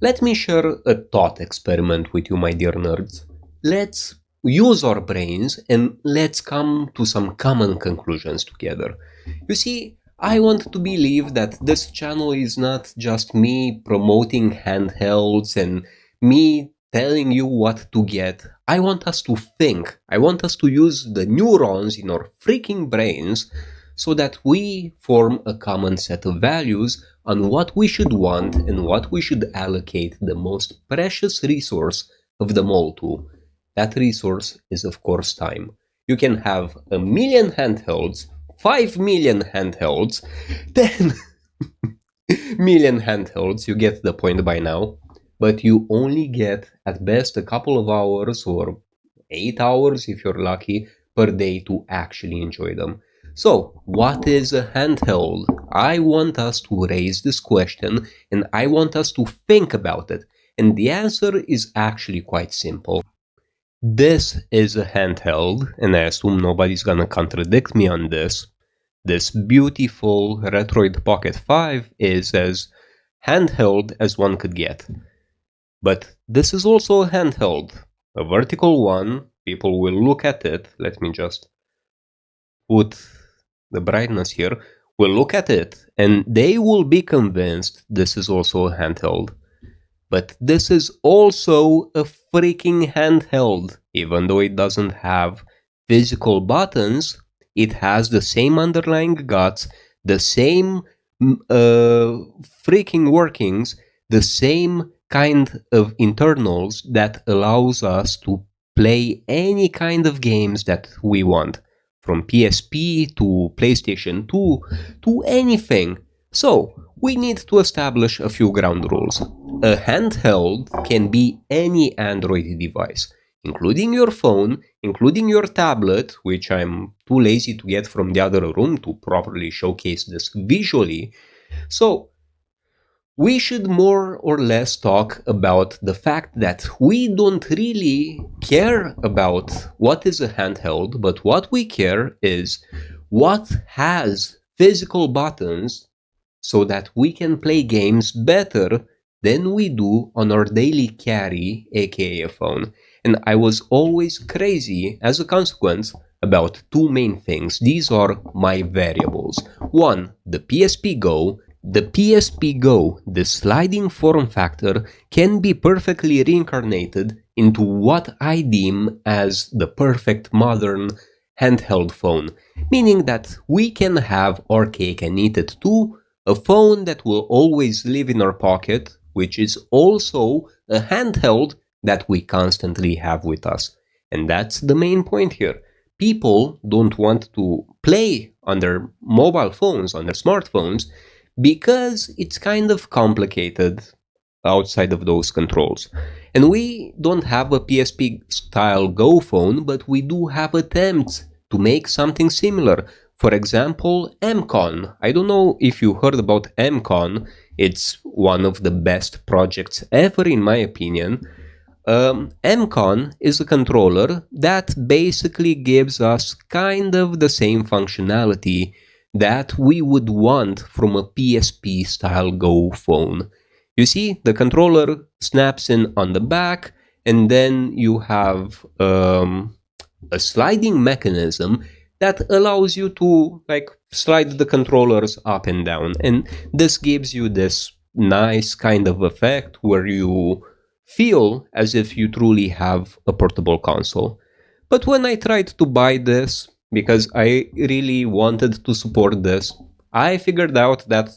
Let me share a thought experiment with you, my dear nerds. Let's use our brains and let's come to some common conclusions together. You see, I want to believe that this channel is not just me promoting handhelds and me telling you what to get. I want us to think. I want us to use the neurons in our freaking brains so that we form a common set of values on what we should want and what we should allocate the most precious resource of them all to. That resource is, of course, time. You can have 1,000,000 handhelds, 5,000,000 handhelds, 10,000,000 handhelds, you get the point by now, but you only get at best a couple of hours or 8 hours if you're lucky per day to actually enjoy them. So, what is a handheld? I want us to raise this question and I want us to think about it. And the answer is actually quite simple. This is a handheld, and I assume nobody's gonna contradict me on this. This beautiful Retroid Pocket 5 is as handheld as one could get. But this is also a handheld, a vertical one. People will look at it. Let me just put the brightness here. Will look at it and they will be convinced this is also a handheld. But this is also a freaking handheld. Even though it doesn't have physical buttons, it has the same underlying guts, the same freaking workings, the same kind of internals that allows us to play any kind of games that we want. From PSP to PlayStation 2 to anything. So, we need to establish a few ground rules. A handheld can be any Android device, including your phone, including your tablet, which I'm too lazy to get from the other room to properly showcase this visually. So, we should more or less talk about the fact that we don't really care about what is a handheld, but what we care is what has physical buttons so that we can play games better than we do on our daily carry, aka a phone. And I was always crazy as a consequence about two main things. These are my variables. One, the PSP Go. The PSP Go, the sliding form factor, can be perfectly reincarnated into what I deem as the perfect modern handheld phone, meaning that we can have our cake and eat it too, a phone that will always live in our pocket, which is also a handheld that we constantly have with us. And that's the main point here. People don't want to play on their mobile phones, on their smartphones, because it's kind of complicated outside of those controls. And we don't have a PSP style Go phone, but we do have attempts to make something similar. For example, MCon. I don't know if you heard about MCon. It's one of the best projects ever in my opinion. MCon is a controller that basically gives us kind of the same functionality that we would want from a PSP style Go phone. You see, the controller snaps in on the back, and then you have a sliding mechanism that allows you to slide the controllers up and down, and this gives you this nice kind of effect where you feel as if you truly have a portable console. But when I tried to buy this, because I really wanted to support this, I figured out that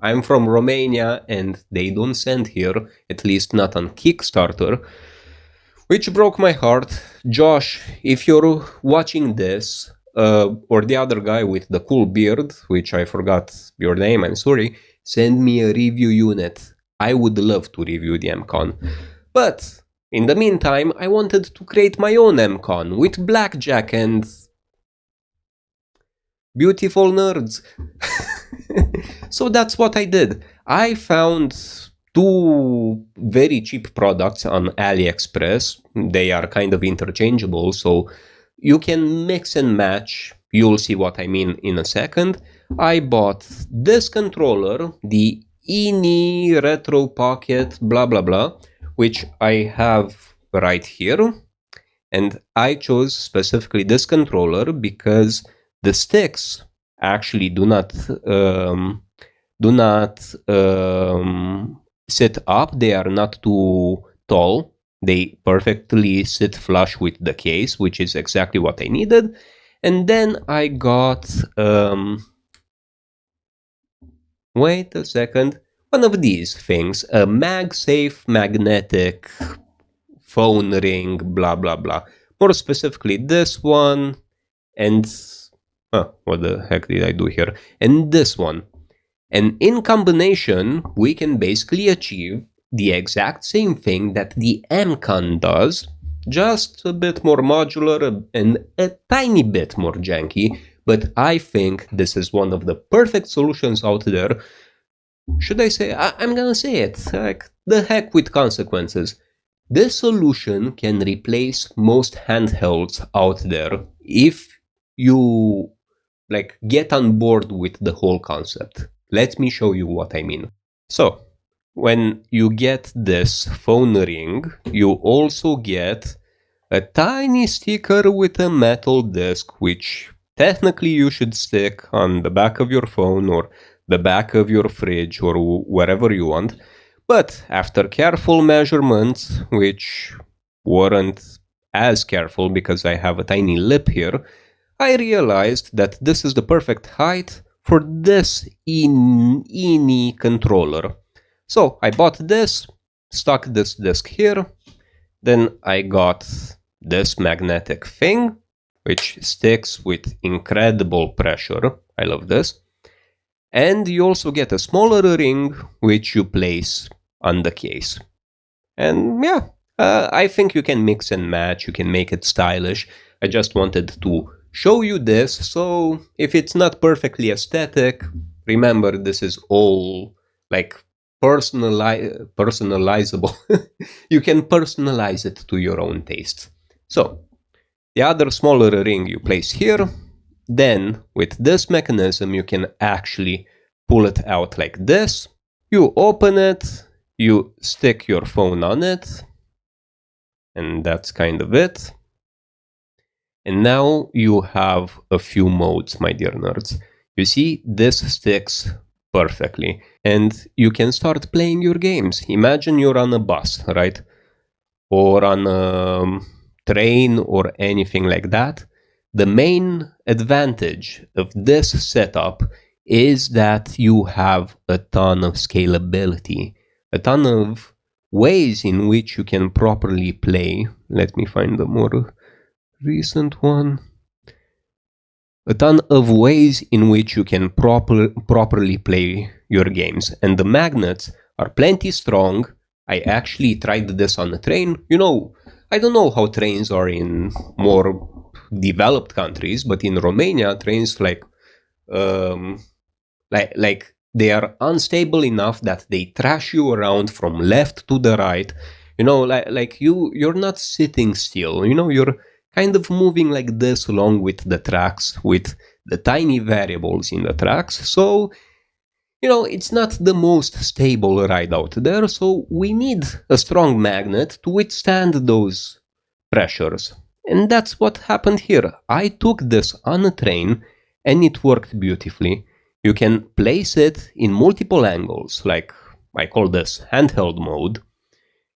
I'm from Romania and they don't send here, at least not on Kickstarter, which broke my heart. Josh, if you're watching this, or the other guy with the cool beard, which I forgot your name, I'm sorry, send me a review unit. I would love to review the MCon. But in the meantime, I wanted to create my own MCon with blackjack and beautiful nerds. So that's what I did. I found two very cheap products on AliExpress. They are kind of interchangeable, so you can mix and match. You'll see what I mean in a second. I bought this controller, the Ini Retro Pocket, blah blah blah, which I have right here. And I chose specifically this controller because the sticks actually do not sit up. They are not too tall. They perfectly sit flush with the case, which is exactly what I needed. And then I got wait a second, one of these things, a MagSafe magnetic phone ring, blah blah blah. More specifically, this one and what the heck did I do here? And this one. And in combination, we can basically achieve the exact same thing that the MCon does, just a bit more modular and a tiny bit more janky. But I think this is one of the perfect solutions out there. Should I say? I'm gonna say it. Like, the heck with consequences. This solution can replace most handhelds out there if you get on board with the whole concept. Let me show you what I mean. So, when you get this phone ring, you also get a tiny sticker with a metal disc, which technically you should stick on the back of your phone or the back of your fridge or wherever you want. But after careful measurements, which weren't as careful because I have a tiny lip here, I realized that this is the perfect height for this Ini controller. So I bought this, stuck this disc here, then I got this magnetic thing, which sticks with incredible pressure. I love this. And you also get a smaller ring, which you place on the case. And yeah, I think you can mix and match, you can make it stylish. I just wanted to show you this, so if it's not perfectly aesthetic, remember this is all personalizable. You can personalize it to your own taste. So, the other smaller ring you place here, then with this mechanism you can actually pull it out like this. You open it, you stick your phone on it, and that's kind of it. And now you have a few modes, my dear nerds. You see, this sticks perfectly. And you can start playing your games. Imagine you're on a bus, right? Or on a train or anything like that. The main advantage of this setup is that you have a ton of scalability, a ton of ways in which you can properly play. Let me find the more recent one. A ton of ways in which you can properly play your games, and the magnets are plenty strong. I actually tried this on a train. I don't know how trains are in more developed countries, but in Romania, trains they are unstable enough that they trash you around from left to the right. You're not sitting still. You're kind of moving like this along with the tracks, with the tiny variables in the tracks. So, it's not the most stable ride out there. So we need a strong magnet to withstand those pressures. And that's what happened here. I took this on a train and it worked beautifully. You can place it in multiple angles, like I call this handheld mode.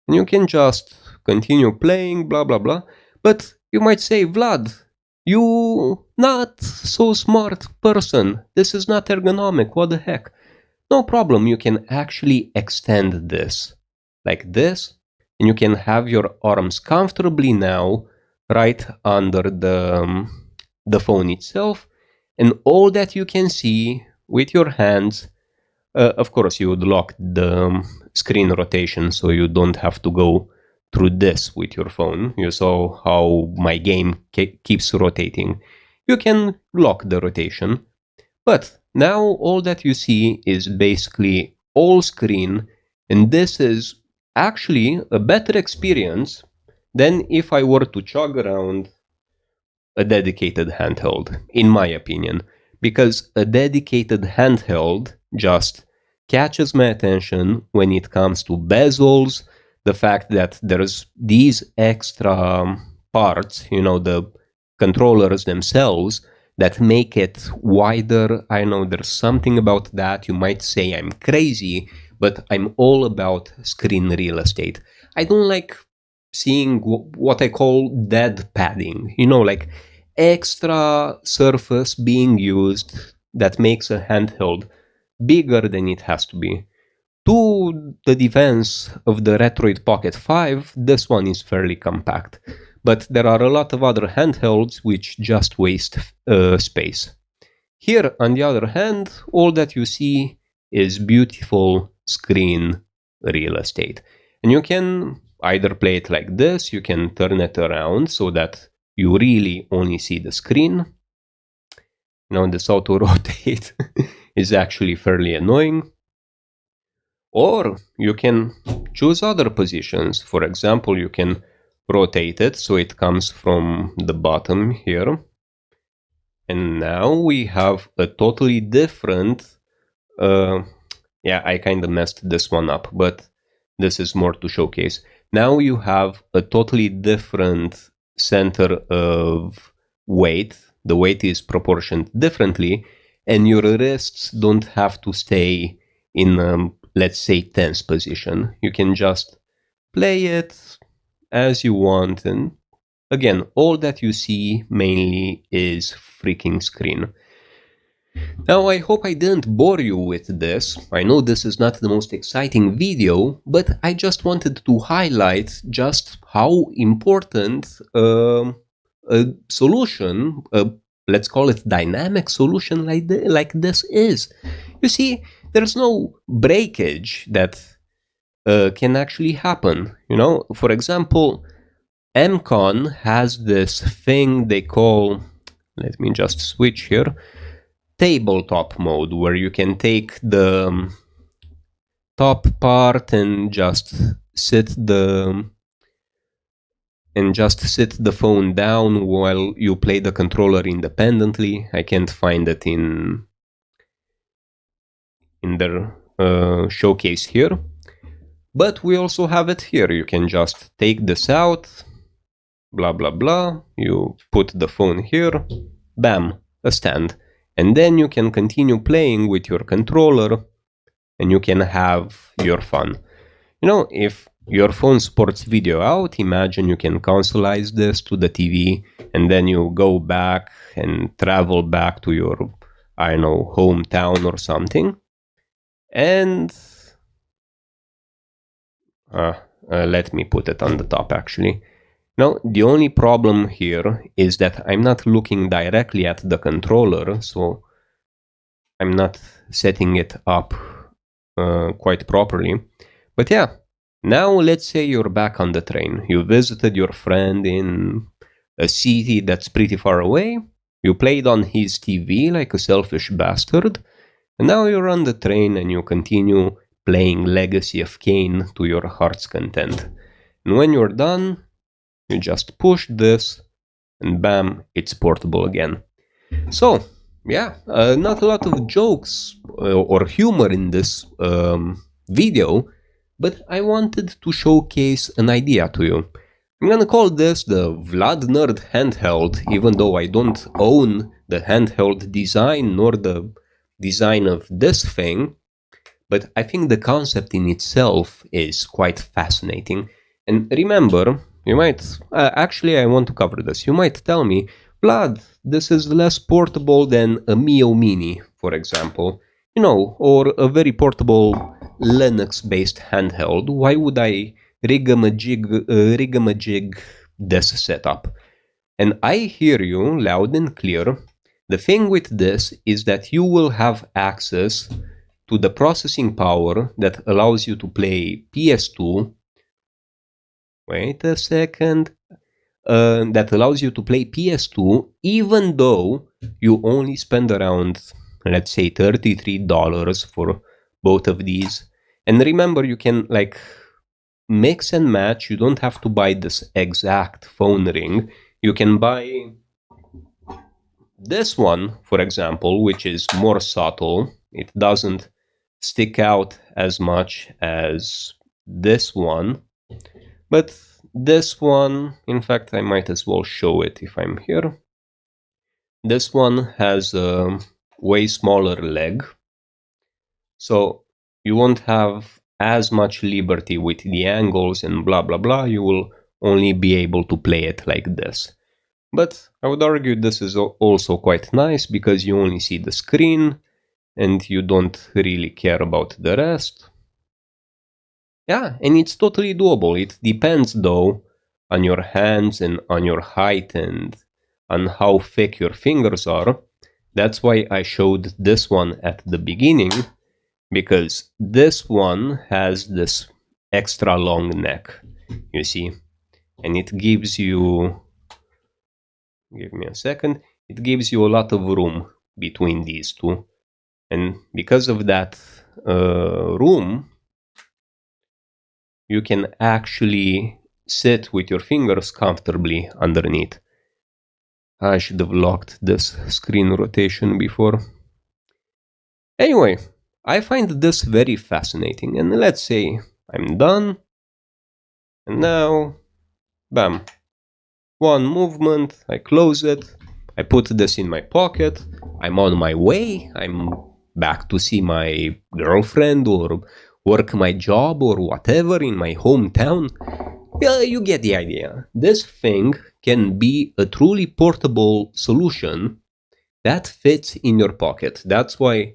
And you can just continue playing, blah blah blah. But you might say, Vlad, you not so smart person. This is not ergonomic, what the heck? No problem, you can actually extend this like this, and you can have your arms comfortably now right under the phone itself, and all that you can see with your hands. Of course, you would lock the screen rotation so you don't have to go through this with your phone. You saw how my game keeps rotating. You can lock the rotation, but now all that you see is basically all screen, and this is actually a better experience than if I were to chug around a dedicated handheld, in my opinion, because a dedicated handheld just catches my attention when it comes to bezels, the fact that there's these extra parts, the controllers themselves, that make it wider. I know there's something about that. You might say I'm crazy, but I'm all about screen real estate. I don't like seeing what I call dead padding, like extra surface being used that makes a handheld bigger than it has to be. To the defense of the Retroid Pocket 5, this one is fairly compact, but there are a lot of other handhelds which just waste space. Here, on the other hand, all that you see is beautiful screen real estate. And you can either play it like this, you can turn it around so that you really only see the screen. Now, this auto rotate is actually fairly annoying. Or you can choose other positions. For example, you can rotate it so it comes from the bottom here. And now we have a totally different... yeah, I kind of messed this one up, but this is more to showcase. Now you have a totally different center of weight. The weight is proportioned differently, and your wrists don't have to stay in, let's say, tense position. You can just play it as you want, and again, all that you see mainly is freaking screen. Now, I hope I didn't bore you with this. I know this is not the most exciting video, but I just wanted to highlight just how important a solution, let's call it dynamic solution like this is. You see, there's no breakage that can actually happen. For example, MCon has this thing they call, let me just switch here, tabletop mode, where you can take the top part and just sit the phone down while you play the controller independently. I can't find it in their showcase here, but we also have it here. You can just take this out, blah blah blah, you put the phone here, bam, a stand, and then you can continue playing with your controller and you can have your fun. If your phone supports video out, imagine you can consoleize this to the TV and then you go back and travel back to your, I don't know, hometown or something. And let me put it on the top actually. Now, the only problem here is that I'm not looking directly at the controller, so I'm not setting it up quite properly. But yeah, now let's say you're back on the train. You visited your friend in a city that's pretty far away. You played on his TV like a selfish bastard. And now you're on the train and you continue playing Legacy of Kain to your heart's content. And when you're done, you just push this and bam, it's portable again. So, yeah, not a lot of jokes or humor in this video, but I wanted to showcase an idea to you. I'm gonna call this the Vlad Nerd handheld, even though I don't own the handheld design nor the design of this thing, but I think the concept in itself is quite fascinating. And remember, you might, actually I want to cover this, you might tell me, Vlad, this is less portable than a Mio Mini, for example, or a very portable Linux-based handheld. Why would I rig-a-majig this setup? And I hear you loud and clear. The thing with this is that you will have access to the processing power that allows you to play PS2. Wait a second. That allows you to play PS2 even though you only spend around, let's say, $33 for both of these. And remember, you can like mix and match. You don't have to buy this exact phone ring. You can buy this one, for example, which is more subtle. It doesn't stick out as much as this one, but this one, in fact, I might as well show it if I'm here. This one has a way smaller leg, so you won't have as much liberty with the angles and blah blah blah. You will only be able to play it like this. But I would argue this is also quite nice because you only see the screen and you don't really care about the rest. Yeah, and it's totally doable. It depends though on your hands and on your height and on how thick your fingers are. That's why I showed this one at the beginning, because this one has this extra long neck, you see, and it gives you, give me a second, it gives you a lot of room between these two. And because of that room, you can actually sit with your fingers comfortably underneath. I should have locked this screen rotation before. Anyway, I find this very fascinating, and let's say I'm done, and now, bam, one movement, I close it, I put this in my pocket, I'm on my way, I'm back to see my girlfriend or work my job or whatever in my hometown. Yeah, you get the idea. This thing can be a truly portable solution that fits in your pocket. That's why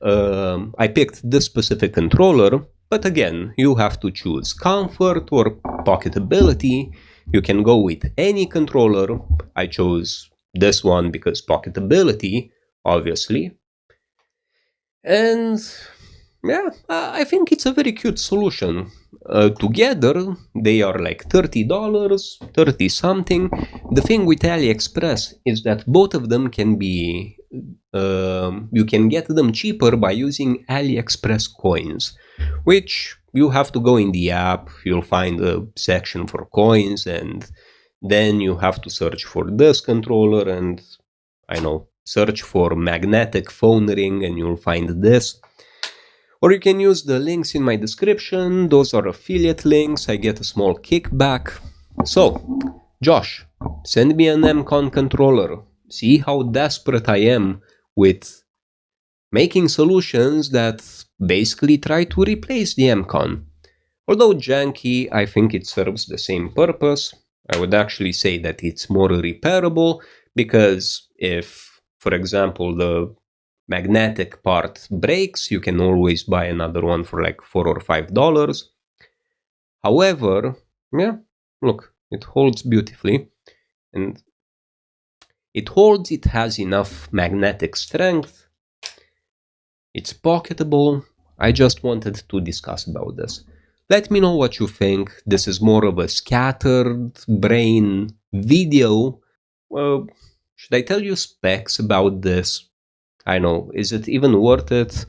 I picked this specific controller, but again, you have to choose comfort or pocketability. You can go with any controller. I chose this one because pocketability, obviously. And yeah, I think it's a very cute solution. Together, they are like $30, 30 something. The thing with AliExpress is that both of them can be, you can get them cheaper by using AliExpress coins, which you have to go in the app, you'll find a section for coins, and then you have to search for this controller and, I know, search for magnetic phone ring and you'll find this. Or you can use the links in my description. Those are affiliate links. I get a small kickback. So, Josh, send me an MCON controller. See how desperate I am with making solutions that basically try to replace the MCON. Although janky, I think it serves the same purpose. I would actually say that it's more repairable because if, for example, the magnetic part breaks, you can always buy another one for like $4 or $5. However, yeah, look, it holds beautifully, and it has enough magnetic strength, it's pocketable. I just wanted to discuss about this. Let me know what you think. This is more of a scattered brain video. Well, should I tell you specs about this? I know, is it even worth it?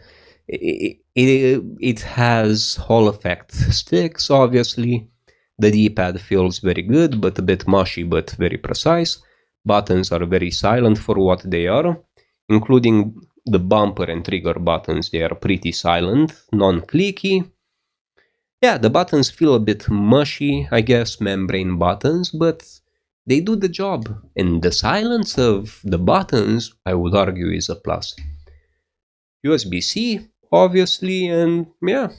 It has Hall effect sticks, obviously. The D-pad feels very good, but a bit mushy, but very precise. Buttons are very silent for what they are, including the bumper and trigger buttons. They are pretty silent, non-clicky. Yeah, the buttons feel a bit mushy, I guess, membrane buttons, but they do the job. And the silence of the buttons, I would argue, is a plus. USB-C, obviously, and yeah,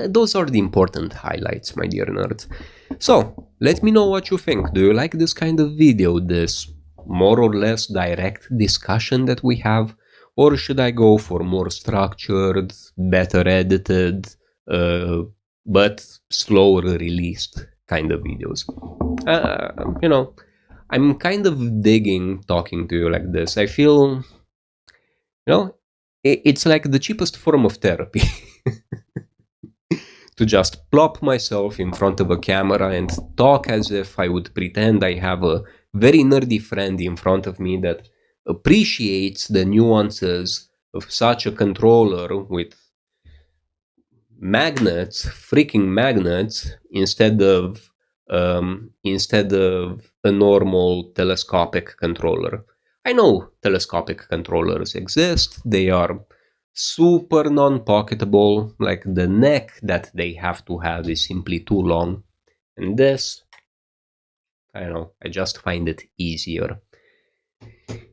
those are the important highlights, my dear nerds. So, let me know what you think. Do you like this kind of video, this more or less direct discussion that we have? Or should I go for more structured, better edited, but slower released kind of videos? You know, I'm kind of digging talking to you like this. I feel, you know, it's like the cheapest form of therapy. To just plop myself in front of a camera and talk as if I would pretend I have a very nerdy friend in front of me that appreciates the nuances of such a controller with magnets, freaking magnets, instead of a normal telescopic controller. I know telescopic controllers exist. They are super non-pocketable, like the neck that they have to have is simply too long. And this, I don't know, I just find it easier.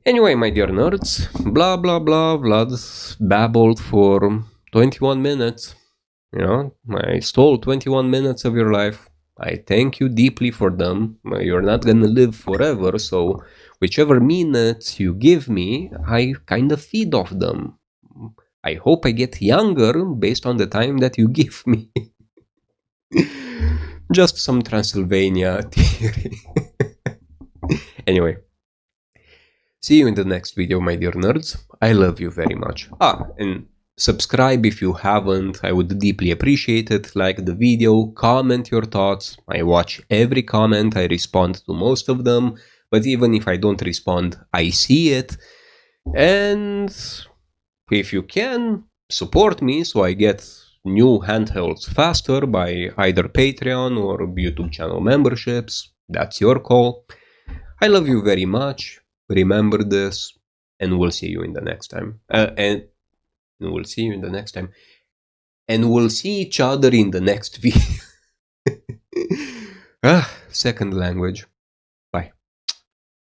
Anyway, my dear nerds, blah blah blah, Vlad babbled for 21 minutes. You know, I stole 21 minutes of your life. I thank you deeply for them. You're not gonna live forever, so whichever minutes you give me, I kind of feed off them. I hope I get younger based on the time that you give me. Just some Transylvania theory. Anyway, see you in the next video, my dear nerds. I love you very much. And subscribe if you haven't. I would deeply appreciate it. Like the video, comment your thoughts. I watch every comment, I respond to most of them. But even if I don't respond, I see it. And if you can, support me so I get new handhelds faster by either Patreon or YouTube channel memberships. That's your call. I love you very much. Remember this, and we'll see you in the next time. And we'll see you in the next time. And we'll see each other in the next video. Second language.